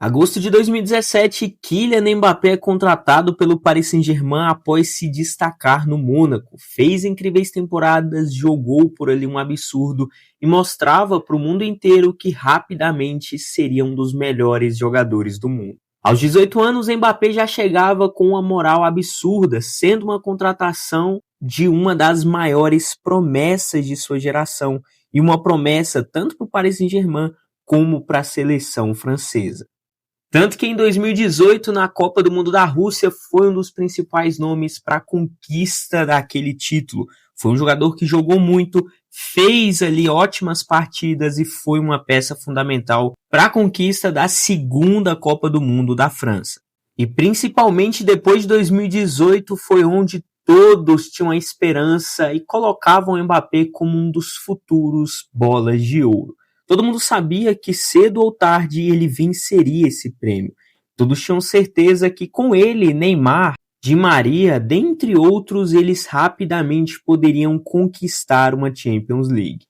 Agosto de 2017, Kylian Mbappé é contratado pelo Paris Saint-Germain após se destacar no Mônaco. Fez incríveis temporadas, jogou por ali um absurdo e mostrava para o mundo inteiro que rapidamente seria um dos melhores jogadores do mundo. Aos 18 anos, Mbappé já chegava com uma moral absurda, sendo uma contratação de uma das maiores promessas de sua geração e uma promessa tanto para o Paris Saint-Germain como para a seleção francesa. Tanto que em 2018, na Copa do Mundo da Rússia, foi um dos principais nomes para a conquista daquele título. Foi um jogador que jogou muito, fez ali ótimas partidas e foi uma peça fundamental para a conquista da segunda Copa do Mundo da França. E principalmente depois de 2018 foi onde todos tinham a esperança e colocavam o Mbappé como um dos futuros bolas de ouro. Todo mundo sabia que cedo ou tarde ele venceria esse prêmio. Todos tinham certeza que com ele, Neymar, Di Maria, dentre outros, eles rapidamente poderiam conquistar uma Champions League.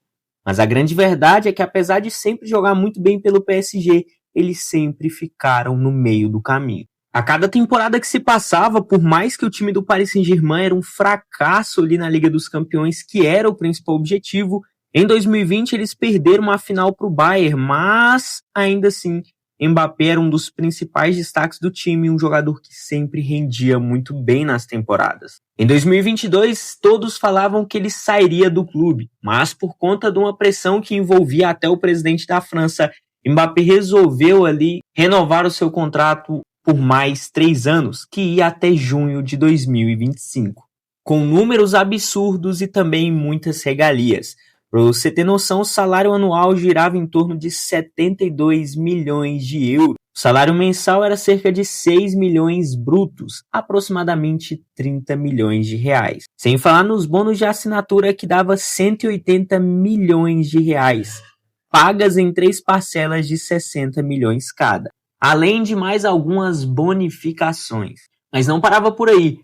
Mas a grande verdade é que apesar de sempre jogar muito bem pelo PSG, eles sempre ficaram no meio do caminho. A cada temporada que se passava, por mais que o time do Paris Saint-Germain era um fracasso ali na Liga dos Campeões, que era o principal objetivo, em 2020 eles perderam uma final para o Bayern, mas ainda assim Mbappé era um dos principais destaques do time, um jogador que sempre rendia muito bem nas temporadas. Em 2022 todos falavam que ele sairia do clube, mas por conta de uma pressão que envolvia até o presidente da França, Mbappé resolveu ali renovar o seu contrato por mais 3 anos, que ia até junho de 2025, com números absurdos e também muitas regalias. Para você ter noção, o salário anual girava em torno de 72 milhões de euros. O salário mensal era cerca de 6 milhões brutos, aproximadamente 30 milhões de reais. Sem falar nos bônus de assinatura que dava 180 milhões de reais, pagas em 3 parcelas de 60 milhões cada. Além de mais algumas bonificações. Mas não parava por aí.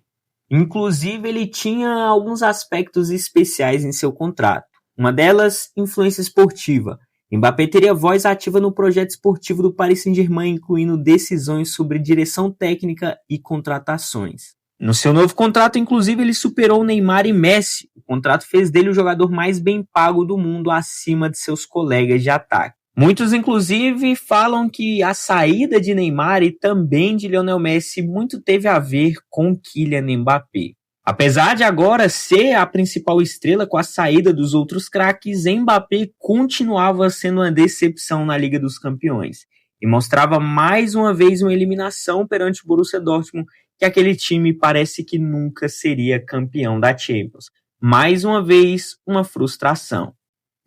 Inclusive, ele tinha alguns aspectos especiais em seu contrato. Uma delas, influência esportiva. Mbappé teria voz ativa no projeto esportivo do Paris Saint-Germain, incluindo decisões sobre direção técnica e contratações. No seu novo contrato, inclusive, ele superou Neymar e Messi. O contrato fez dele o jogador mais bem pago do mundo, acima de seus colegas de ataque. Muitos, inclusive, falam que a saída de Neymar e também de Lionel Messi muito teve a ver com Kylian Mbappé. Apesar de agora ser a principal estrela com a saída dos outros craques, Mbappé continuava sendo uma decepção na Liga dos Campeões e mostrava mais uma vez uma eliminação perante o Borussia Dortmund, que aquele time parece que nunca seria campeão da Champions. Mais uma vez, uma frustração.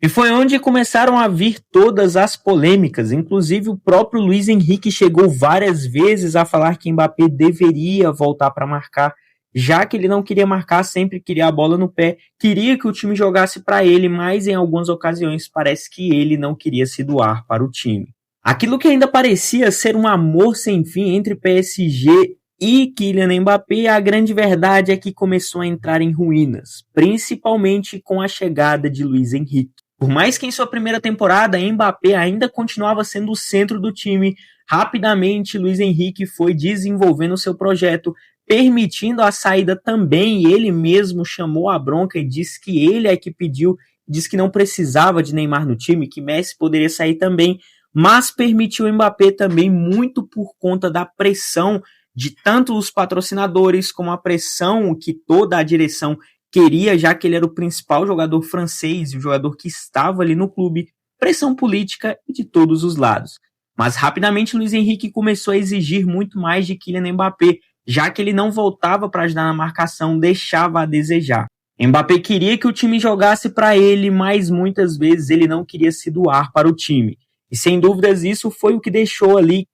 E foi onde começaram a vir todas as polêmicas, inclusive o próprio Luiz Henrique chegou várias vezes a falar que Mbappé deveria voltar para marcar, já que ele não queria marcar, sempre queria a bola no pé, queria que o time jogasse para ele, mas em algumas ocasiões parece que ele não queria se doar para o time. Aquilo que ainda parecia ser um amor sem fim entre PSG e Kylian Mbappé, a grande verdade é que começou a entrar em ruínas, principalmente com a chegada de Luiz Henrique. Por mais que em sua primeira temporada Mbappé ainda continuava sendo o centro do time, rapidamente Luiz Henrique foi desenvolvendo seu projeto, permitindo a saída também, e ele mesmo chamou a bronca e disse que ele é que pediu, disse que não precisava de Neymar no time, que Messi poderia sair também, mas permitiu o Mbappé também muito por conta da pressão de tanto os patrocinadores como a pressão que toda a direção queria, já que ele era o principal jogador francês e o jogador que estava ali no clube, pressão política e de todos os lados. Mas rapidamente Luiz Henrique começou a exigir muito mais de Kylian Mbappé, já que ele não voltava para ajudar na marcação, deixava a desejar. Mbappé queria que o time jogasse para ele, mas muitas vezes ele não queria se doar para o time. E sem dúvidas isso foi o que deixou ali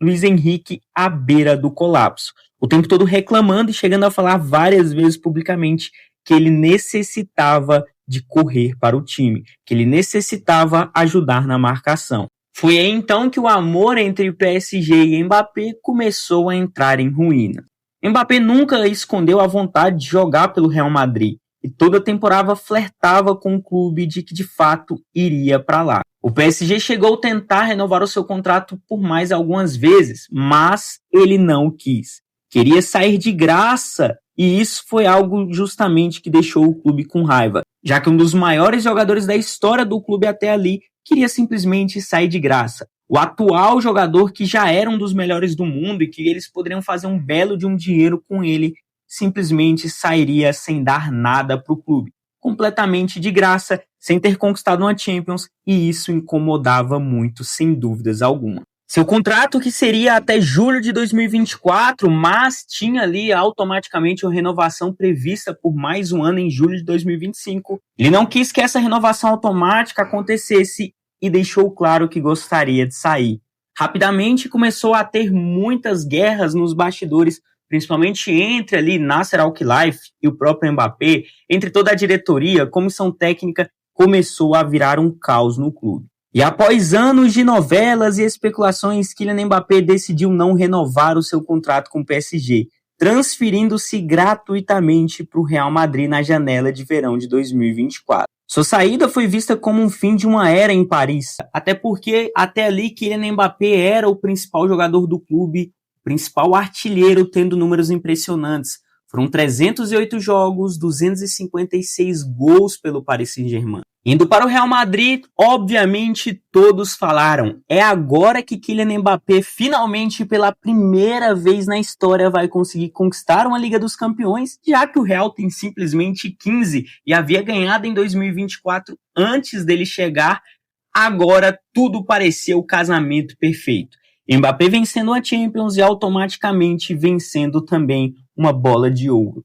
Luiz Henrique à beira do colapso. O tempo todo reclamando e chegando a falar várias vezes publicamente que ele necessitava de correr para o time, que ele necessitava ajudar na marcação. Foi aí então que o amor entre PSG e Mbappé começou a entrar em ruína. Mbappé nunca escondeu a vontade de jogar pelo Real Madrid, e toda temporada flertava com o clube de que de fato iria para lá. O PSG chegou a tentar renovar o seu contrato por mais algumas vezes, mas ele não quis. Queria sair de graça e isso foi algo justamente que deixou o clube com raiva, já que um dos maiores jogadores da história do clube até ali queria simplesmente sair de graça. O atual jogador, que já era um dos melhores do mundo e que eles poderiam fazer um belo de um dinheiro com ele, simplesmente sairia sem dar nada para o clube. Completamente de graça, sem ter conquistado uma Champions, e isso incomodava muito, sem dúvidas alguma. Seu contrato, que seria até julho de 2024, mas tinha ali automaticamente uma renovação prevista por mais um ano em julho de 2025. Ele não quis que essa renovação automática acontecesse e deixou claro que gostaria de sair. Rapidamente começou a ter muitas guerras nos bastidores, principalmente entre ali Nasser Al-Khelaifi e o próprio Mbappé, entre toda a diretoria, comissão técnica, começou a virar um caos no clube. E após anos de novelas e especulações, Kylian Mbappé decidiu não renovar o seu contrato com o PSG, transferindo-se gratuitamente para o Real Madrid na janela de verão de 2024. Sua saída foi vista como um fim de uma era em Paris, até porque até ali Kylian Mbappé era o principal jogador do clube, o principal artilheiro, tendo números impressionantes. Foram 308 jogos, 256 gols pelo Paris Saint-Germain. Indo para o Real Madrid, obviamente todos falaram, é agora que Kylian Mbappé finalmente pela primeira vez na história vai conseguir conquistar uma Liga dos Campeões, já que o Real tem simplesmente 15 e havia ganhado em 2024 antes dele chegar. Agora tudo parecia o casamento perfeito. Mbappé vencendo a Champions e automaticamente vencendo também uma bola de ouro.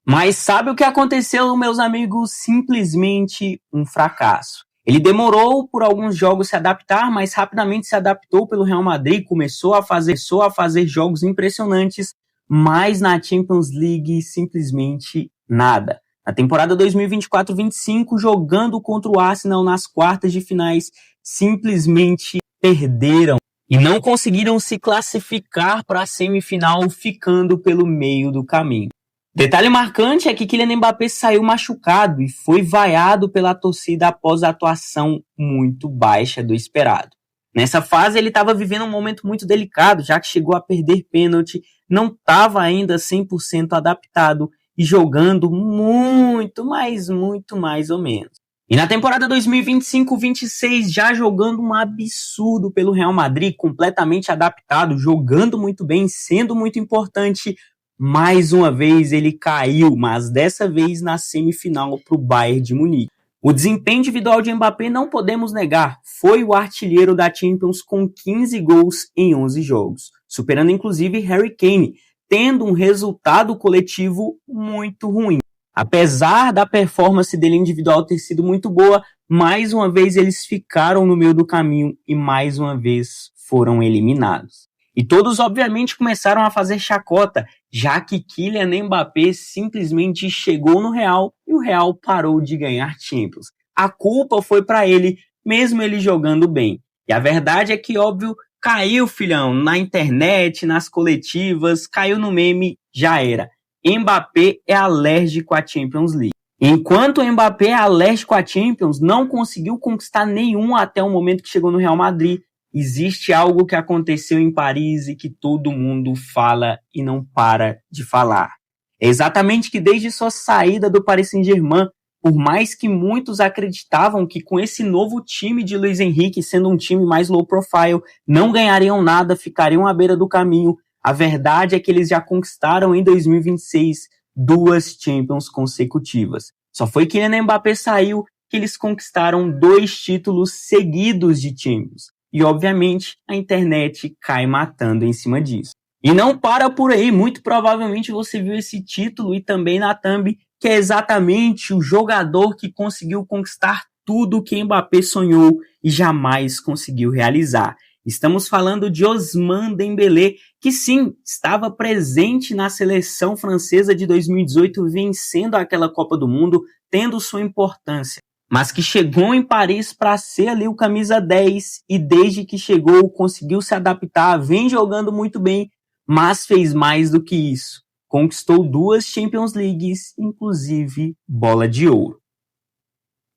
Mas sabe o que aconteceu, meus amigos? Simplesmente um fracasso. Ele demorou por alguns jogos se adaptar, mas rapidamente se adaptou pelo Real Madrid, começou a fazer jogos impressionantes, mas na Champions League simplesmente nada. Na temporada 2024-25, jogando contra o Arsenal nas quartas de finais, simplesmente perderam e não conseguiram se classificar para a semifinal, ficando pelo meio do caminho. Detalhe marcante é que Kylian Mbappé saiu machucado e foi vaiado pela torcida após a atuação muito baixa do esperado. Nessa fase ele estava vivendo um momento muito delicado, já que chegou a perder pênalti, não estava ainda 100% adaptado e jogando muito mais ou menos. E na temporada 2025-26 já jogando um absurdo pelo Real Madrid, completamente adaptado, jogando muito bem, sendo muito importante. Mais uma vez ele caiu, mas dessa vez na semifinal para o Bayern de Munique. O desempenho individual de Mbappé não podemos negar, foi o artilheiro da Champions com 15 gols em 11 jogos, superando inclusive Harry Kane, tendo um resultado coletivo muito ruim. Apesar da performance dele individual ter sido muito boa, mais uma vez eles ficaram no meio do caminho e mais uma vez foram eliminados. E todos, obviamente, começaram a fazer chacota, já que Kylian Mbappé simplesmente chegou no Real e o Real parou de ganhar Champions. A culpa foi para ele, mesmo ele jogando bem. E a verdade é que, óbvio, caiu, filhão, na internet, nas coletivas, caiu no meme, já era. Mbappé é alérgico à Champions League. Enquanto Mbappé é alérgico à Champions, não conseguiu conquistar nenhum até o momento que chegou no Real Madrid. Existe algo que aconteceu em Paris e que todo mundo fala e não para de falar. É exatamente que desde sua saída do Paris Saint-Germain, por mais que muitos acreditavam que com esse novo time de Luis Henrique, sendo um time mais low profile, não ganhariam nada, ficariam à beira do caminho, a verdade é que eles já conquistaram em 2026 2 Champions consecutivas. Só foi que Kylian Mbappé saiu que eles conquistaram 2 títulos seguidos de Champions. E, obviamente, a internet cai matando em cima disso. E não para por aí, muito provavelmente você viu esse título e também na thumb, que é exatamente o jogador que conseguiu conquistar tudo que Mbappé sonhou e jamais conseguiu realizar. Estamos falando de Ousmane Dembélé, que sim, estava presente na seleção francesa de 2018, vencendo aquela Copa do Mundo, tendo sua importância, mas que chegou em Paris para ser ali o camisa 10 e desde que chegou conseguiu se adaptar, vem jogando muito bem, mas fez mais do que isso. conquistou 2 Champions Leagues, inclusive bola de ouro.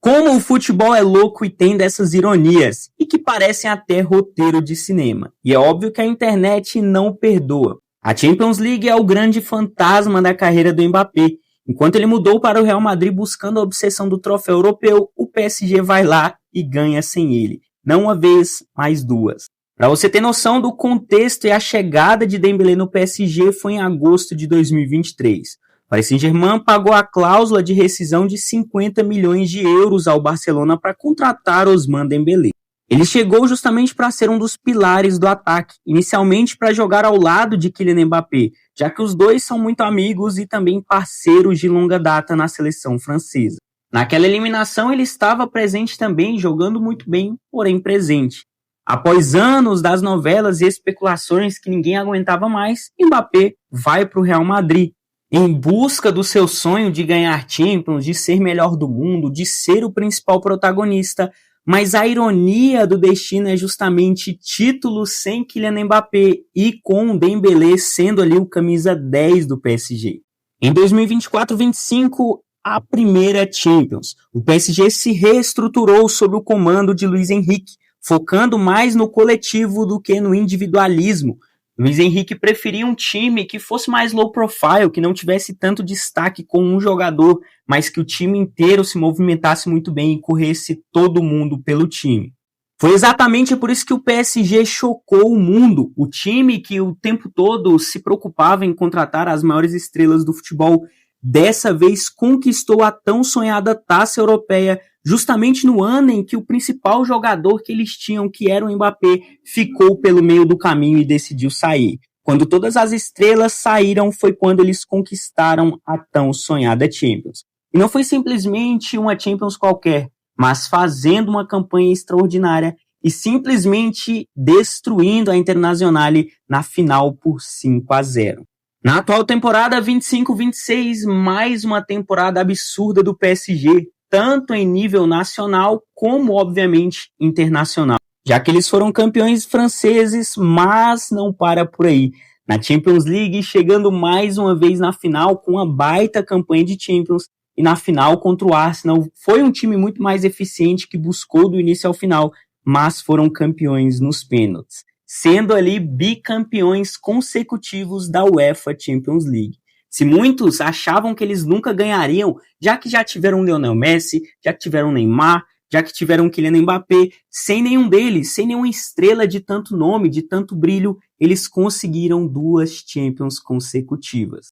Como o futebol é louco e tem dessas ironias, e que parecem até roteiro de cinema. E é óbvio que a internet não perdoa. A Champions League é o grande fantasma da carreira do Mbappé. Enquanto ele mudou para o Real Madrid buscando a obsessão do troféu europeu, o PSG vai lá e ganha sem ele. Não uma vez, mas 2. Para você ter noção do contexto e a chegada de Dembélé no PSG foi em agosto de 2023. O Paris Saint-Germain pagou a cláusula de rescisão de 50 milhões de euros ao Barcelona para contratar Ousmane Dembélé. Ele chegou justamente para ser um dos pilares do ataque, inicialmente para jogar ao lado de Kylian Mbappé, já que os dois são muito amigos e também parceiros de longa data na seleção francesa. Naquela eliminação ele estava presente também, jogando muito bem, porém presente. Após anos das novelas e especulações que ninguém aguentava mais, Mbappé vai para o Real Madrid, em busca do seu sonho de ganhar Champions, de ser melhor do mundo, de ser o principal protagonista, mas a ironia do destino é justamente título sem Kylian Mbappé e com o Dembélé sendo ali o camisa 10 do PSG. Em 2024-25, a primeira Champions, o PSG se reestruturou sob o comando de Luis Henrique, focando mais no coletivo do que no individualismo. Luis Henrique preferia um time que fosse mais low profile, que não tivesse tanto destaque com um jogador, mas que o time inteiro se movimentasse muito bem e corresse todo mundo pelo time. Foi exatamente por isso que o PSG chocou o mundo. O time que o tempo todo se preocupava em contratar as maiores estrelas do futebol, dessa vez conquistou a tão sonhada taça europeia, justamente no ano em que o principal jogador que eles tinham, que era o Mbappé, ficou pelo meio do caminho e decidiu sair. Quando todas as estrelas saíram, foi quando eles conquistaram a tão sonhada Champions. E não foi simplesmente uma Champions qualquer, mas fazendo uma campanha extraordinária e simplesmente destruindo a Internazionale na final por 5-0. Na atual temporada 25-26, mais uma temporada absurda do PSG, tanto em nível nacional como, obviamente, internacional. Já que eles foram campeões franceses, mas não para por aí. Na Champions League, chegando mais uma vez na final com uma baita campanha de Champions, e na final contra o Arsenal, foi um time muito mais eficiente que buscou do início ao final, mas foram campeões nos pênaltis, sendo ali bicampeões consecutivos da UEFA Champions League. Se muitos achavam que eles nunca ganhariam, já que já tiveram Lionel Messi, já que tiveram Neymar, já que tiveram Kylian Mbappé, sem nenhum deles, sem nenhuma estrela de tanto nome, de tanto brilho, eles conseguiram 2 Champions consecutivas.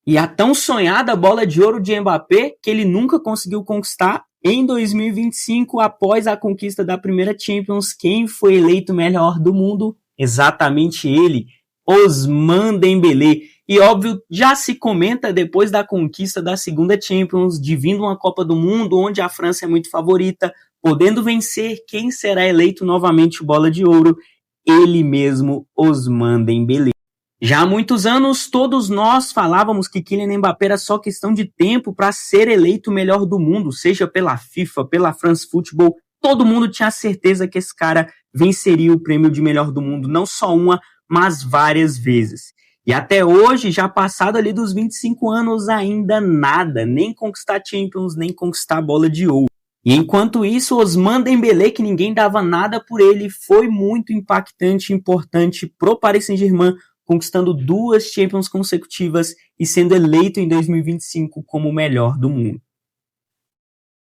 E a tão sonhada bola de ouro de Mbappé, que ele nunca conseguiu conquistar, em 2025, após a conquista da primeira Champions, quem foi eleito melhor do mundo? Exatamente ele, Ousmane Dembélé. E óbvio, já se comenta depois da conquista da segunda Champions, de vindo uma Copa do Mundo onde a França é muito favorita, podendo vencer, quem será eleito novamente o bola de ouro? Ele mesmo, Ousmane Dembélé. Já há muitos anos, todos nós falávamos que Kylian Mbappé era só questão de tempo para ser eleito o melhor do mundo, seja pela FIFA, pela France Football. Todo mundo tinha certeza que esse cara venceria o prêmio de melhor do mundo, não só uma, mas várias vezes. E até hoje, já passado ali dos 25 anos, ainda nada, nem conquistar Champions, nem conquistar a bola de ouro. E enquanto isso, Ousmane Dembélé, que ninguém dava nada por ele, foi muito impactante e importante pro Paris Saint-Germain, conquistando 2 Champions consecutivas e sendo eleito em 2025 como o melhor do mundo.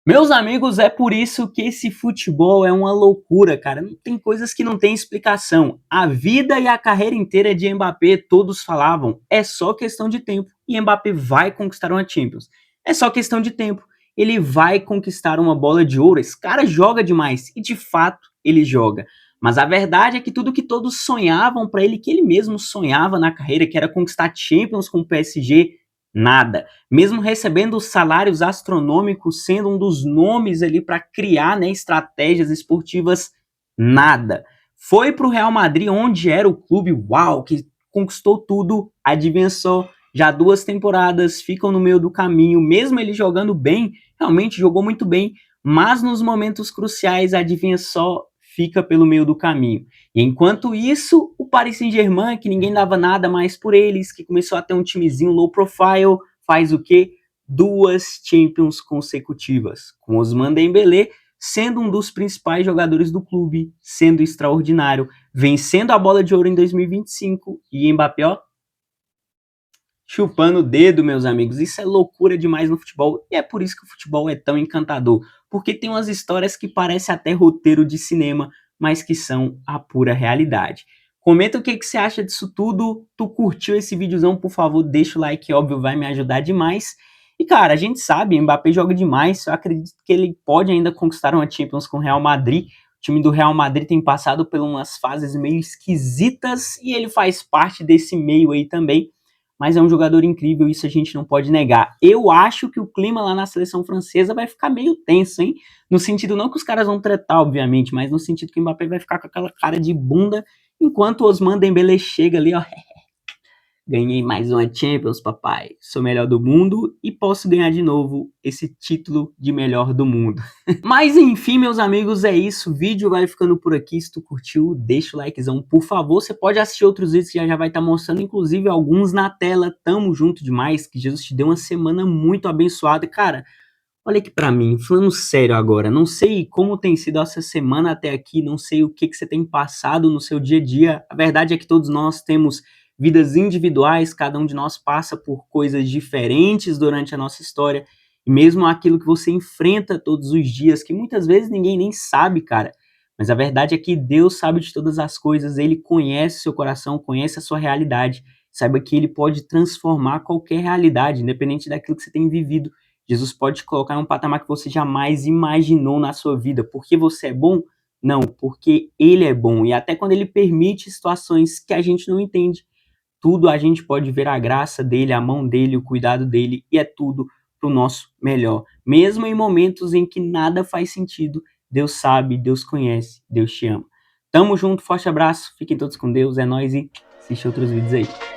Meus amigos, é por isso que esse futebol é uma loucura, cara. Não tem coisas que não tem explicação. A vida e a carreira inteira de Mbappé, todos falavam, é só questão de tempo e Mbappé vai conquistar uma Champions. É só questão de tempo. Ele vai conquistar uma bola de ouro. Esse cara joga demais e, de fato, ele joga. Mas a verdade é que tudo que todos sonhavam para ele, que ele mesmo sonhava na carreira, que era conquistar Champions com o PSG, nada. Mesmo recebendo salários astronômicos, sendo um dos nomes ali para criar, né, estratégias esportivas, nada. Foi para o Real Madrid, onde era o clube, uau, que conquistou tudo, adivinha só, já 2 temporadas, ficam no meio do caminho, mesmo ele jogando bem, realmente jogou muito bem, mas nos momentos cruciais, adivinha só, fica pelo meio do caminho. E enquanto isso, o Paris Saint-Germain, que ninguém dava nada mais por eles, que começou a ter um timezinho low profile, faz o quê? 2 Champions consecutivas, com Ousmane Dembélé sendo um dos principais jogadores do clube, sendo extraordinário, vencendo a bola de ouro em 2025 e Mbappé, ó, chupando o dedo, meus amigos. Isso é loucura demais no futebol e é por isso que o futebol é tão encantador, porque tem umas histórias que parecem até roteiro de cinema, mas que são a pura realidade. Comenta o que você acha disso tudo. Tu curtiu esse videozão, por favor, deixa o like, óbvio, vai me ajudar demais. E cara, a gente sabe, Mbappé joga demais, eu acredito que ele pode ainda conquistar uma Champions com o Real Madrid. O time do Real Madrid tem passado por umas fases meio esquisitas e ele faz parte desse meio aí também, mas é um jogador incrível, isso a gente não pode negar. Eu acho que o clima lá na seleção francesa vai ficar meio tenso, hein? No sentido não que os caras vão tretar, obviamente, mas no sentido que o Mbappé vai ficar com aquela cara de bunda, enquanto o Ousmane Dembélé chega ali, ó, ganhei mais uma Champions, papai. Sou melhor do mundo e posso ganhar de novo esse título de melhor do mundo. Mas enfim, meus amigos, é isso. O vídeo vai ficando por aqui. Se tu curtiu, deixa o likezão, por favor. Você pode assistir outros vídeos que já vai estar mostrando, inclusive alguns na tela. Tamo junto demais. Que Jesus te dê uma semana muito abençoada. Cara, olha aqui pra mim, falando sério agora, não sei como tem sido essa semana até aqui, não sei o que você tem passado no seu dia a dia. A verdade é que todos nós temos vidas individuais, cada um de nós passa por coisas diferentes durante a nossa história, e mesmo aquilo que você enfrenta todos os dias, que muitas vezes ninguém nem sabe, cara. Mas a verdade é que Deus sabe de todas as coisas, Ele conhece seu coração, conhece a sua realidade, saiba que Ele pode transformar qualquer realidade, independente daquilo que você tem vivido. Jesus pode te colocar em um patamar que você jamais imaginou na sua vida. Porque você é bom? Não, porque Ele é bom. E até quando Ele permite situações que a gente não entende, tudo a gente pode ver a graça dele, a mão dele, o cuidado dele, e é tudo para o nosso melhor. Mesmo em momentos em que nada faz sentido, Deus sabe, Deus conhece, Deus te ama. Tamo junto, forte abraço, fiquem todos com Deus, é nóis e assiste outros vídeos aí.